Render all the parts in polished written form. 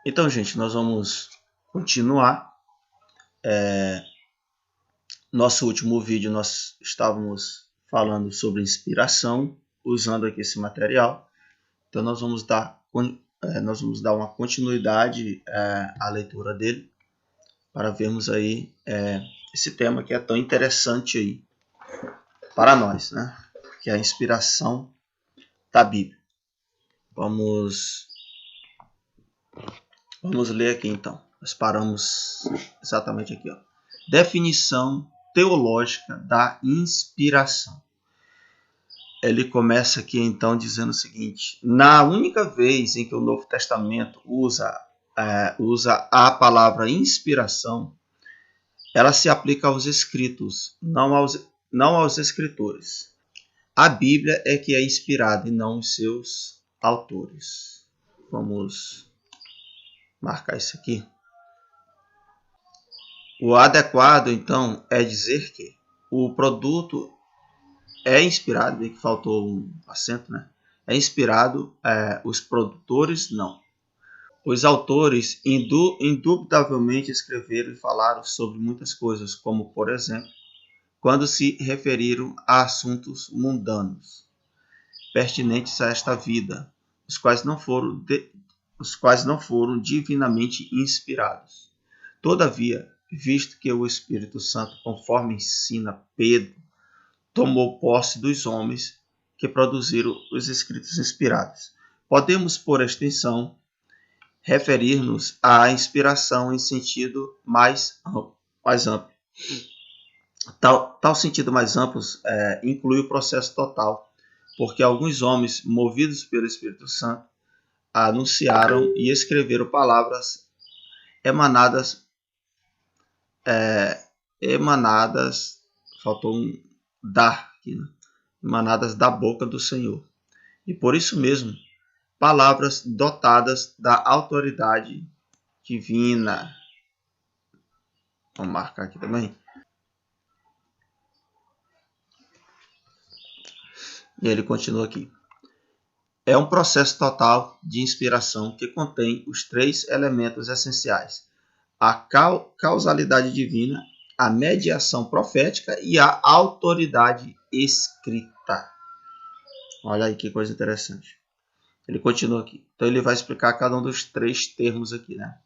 Então, gente, nós vamos continuar. Nosso último vídeo nós estávamos falando sobre inspiração, usando aqui esse material. Então, nós vamos dar uma continuidade à leitura dele, para vermos aí esse tema que é tão interessante aí para nós, né? Que é a inspiração da Bíblia. Vamos ler aqui então. Nós paramos exatamente aqui, ó. Definição teológica da inspiração. Ele começa aqui então dizendo o seguinte: na única vez em que o Novo Testamento usa a palavra inspiração, ela se aplica aos escritos, não aos escritores. A Bíblia é que é inspirada e não os seus autores. Vamos marcar isso aqui. O adequado, então, é dizer que o produto é inspirado, e que faltou um acento, né? É inspirado, os produtores não. Os autores indubitavelmente escreveram e falaram sobre muitas coisas, como, por exemplo, quando se referiram a assuntos mundanos, pertinentes a esta vida, os quais não foram divinamente inspirados. Todavia, visto que o Espírito Santo, conforme ensina Pedro, tomou posse dos homens que produziram os escritos inspirados, podemos, por extensão, referir-nos à inspiração em sentido mais amplo. Tal sentido mais amplo inclui o processo total, porque alguns homens, movidos pelo Espírito Santo, anunciaram e escreveram palavras emanadas, faltou um dar aqui, né? Emanadas da boca do Senhor. E por isso mesmo, palavras dotadas da autoridade divina. Vamos marcar aqui também. E ele continua aqui. É um processo total de inspiração que contém os três elementos essenciais: a causalidade divina, a mediação profética e a autoridade escrita. Olha aí que coisa interessante. Ele continua aqui. Então ele vai explicar cada um dos três termos aqui, né?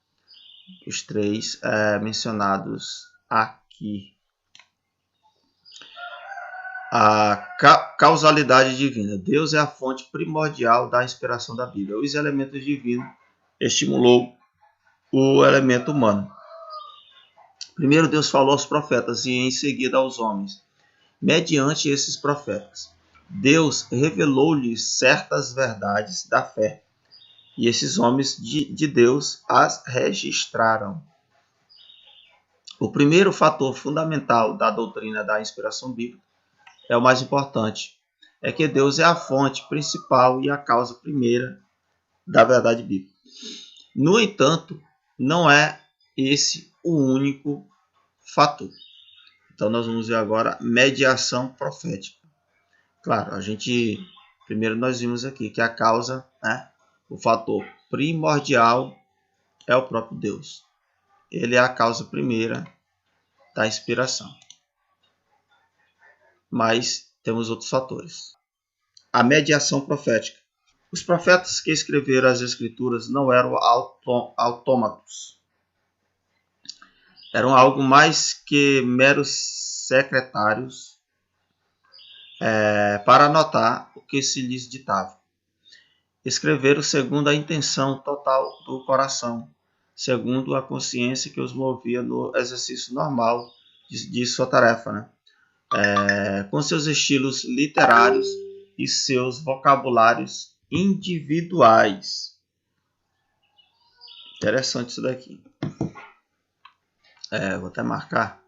Os três mencionados aqui. A causalidade divina. Deus é a fonte primordial da inspiração da Bíblia. Os elementos divinos estimulou o elemento humano. Primeiro Deus falou aos profetas e em seguida aos homens. Mediante esses profetas, Deus revelou-lhes certas verdades da fé. E esses homens de Deus as registraram. O primeiro fator fundamental da doutrina da inspiração bíblica é o mais importante. É que Deus é a fonte principal e a causa primeira da verdade bíblica. No entanto, não é esse o único fator. Então nós vamos ver agora mediação profética. Claro, primeiro nós vimos aqui que a causa, né, o fator primordial é o próprio Deus. Ele é a causa primeira da inspiração. Mas temos outros fatores. A mediação profética. Os profetas que escreveram as escrituras não eram autômatos. Eram algo mais que meros secretários para anotar o que se lhes ditava. Escreveram segundo a intenção total do coração, segundo a consciência que os movia no exercício normal de sua tarefa, né? Com seus estilos literários e seus vocabulários individuais. Interessante isso daqui. Vou até marcar.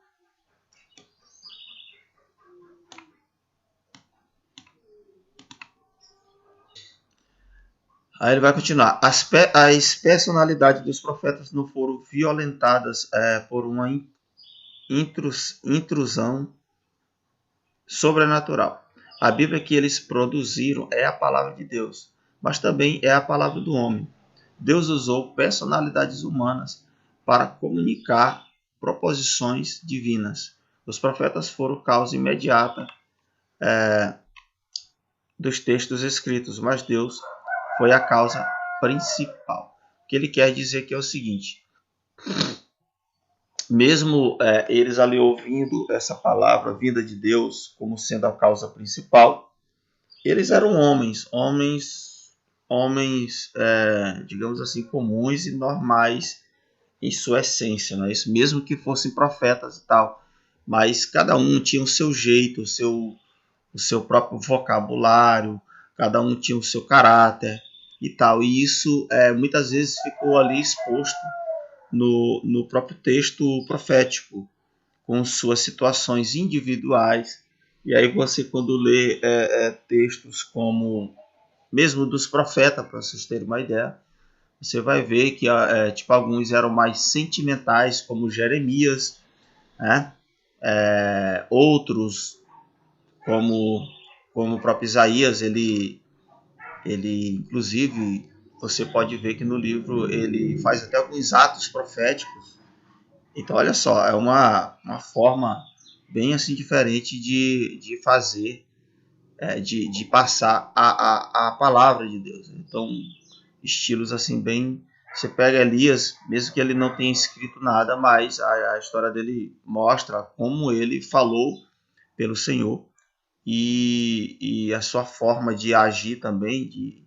Aí ele vai continuar. As personalidades dos profetas não foram violentadas por uma intrusão sobrenatural. A Bíblia que eles produziram é a palavra de Deus, mas também é a palavra do homem. Deus usou personalidades humanas para comunicar proposições divinas. Os profetas foram causa imediata dos textos escritos, mas Deus foi a causa principal. O que ele quer dizer que é o seguinte: mesmo eles ali ouvindo essa palavra vinda de Deus como sendo a causa principal, eles eram homens, digamos assim, comuns e normais em sua essência, não é isso? Mesmo que fossem profetas e tal, mas cada um tinha o seu jeito, o seu próprio vocabulário, cada um tinha o seu caráter e tal, e isso muitas vezes ficou ali exposto no próprio texto profético, com suas situações individuais. E aí você, quando lê textos como mesmo dos profetas, para vocês terem uma ideia, você vai ver que tipo, alguns eram mais sentimentais, como Jeremias, né? Outros, como o próprio Isaías, ele inclusive, você pode ver que no livro ele faz até alguns atos proféticos. Então, olha só, é uma forma bem assim diferente de fazer, de passar a palavra de Deus. Então, estilos assim bem... Você pega Elias, mesmo que ele não tenha escrito nada, mas a história dele mostra como ele falou pelo Senhor e a sua forma de agir também.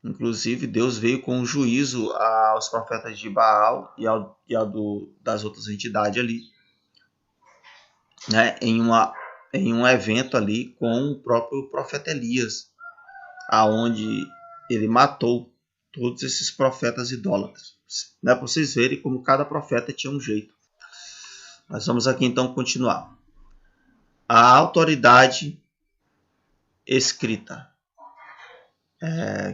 Inclusive, Deus veio com um juízo aos profetas de Baal e das outras entidades ali, né, em um evento ali com o próprio profeta Elias, aonde ele matou todos esses profetas idólatras, né, para vocês verem como cada profeta tinha um jeito. Nós vamos aqui então continuar. A autoridade escrita.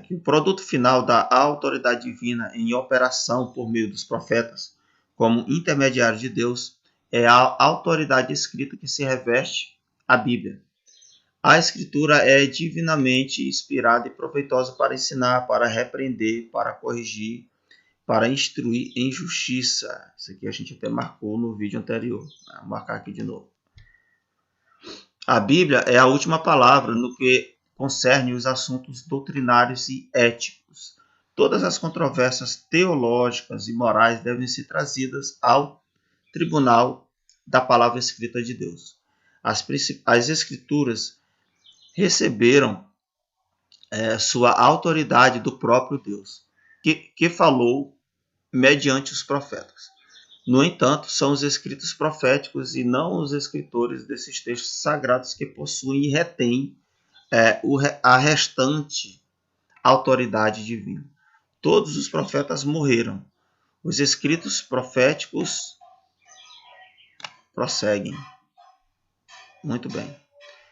Que o produto final da autoridade divina em operação por meio dos profetas, como intermediário de Deus, é a autoridade escrita que se reveste a Bíblia. A Escritura é divinamente inspirada e proveitosa para ensinar, para repreender, para corrigir, para instruir em justiça. Isso aqui a gente até marcou no vídeo anterior. Vou marcar aqui de novo. A Bíblia é a última palavra no que concerne os assuntos doutrinários e éticos. Todas as controvérsias teológicas e morais devem ser trazidas ao tribunal da palavra escrita de Deus. As Escrituras receberam sua autoridade do próprio Deus, que falou mediante os profetas. No entanto, são os escritos proféticos e não os escritores desses textos sagrados que possuem e retêm a restante autoridade divina. Todos os profetas morreram. Os escritos proféticos prosseguem. Muito bem.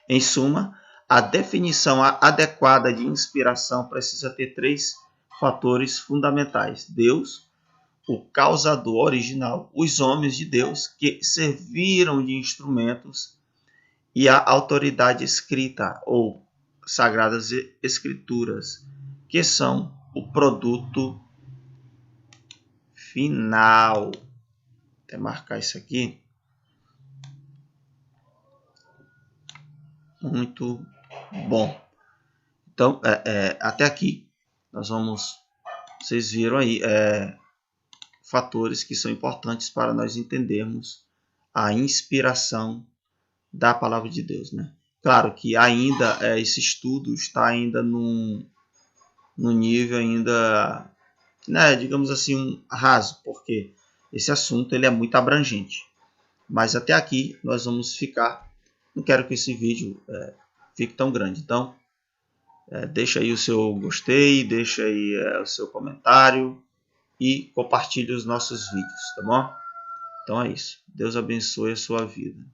Em suma, a definição adequada de inspiração precisa ter 3 fatores fundamentais: Deus, o causador original, os homens de Deus que serviram de instrumentos e a autoridade escrita ou sagradas escrituras, que são o produto final. Vou até marcar isso aqui. Muito bom. Então, até aqui vocês viram aí fatores que são importantes para nós entendermos a inspiração da palavra de Deus, né? Claro que ainda esse estudo está ainda no nível ainda, né, digamos assim, raso, porque esse assunto ele é muito abrangente. Mas até aqui nós vamos ficar. Não quero que esse vídeo fique tão grande. Então, deixa aí o seu gostei, deixa aí o seu comentário e compartilhe os nossos vídeos, tá bom? Então é isso. Deus abençoe a sua vida.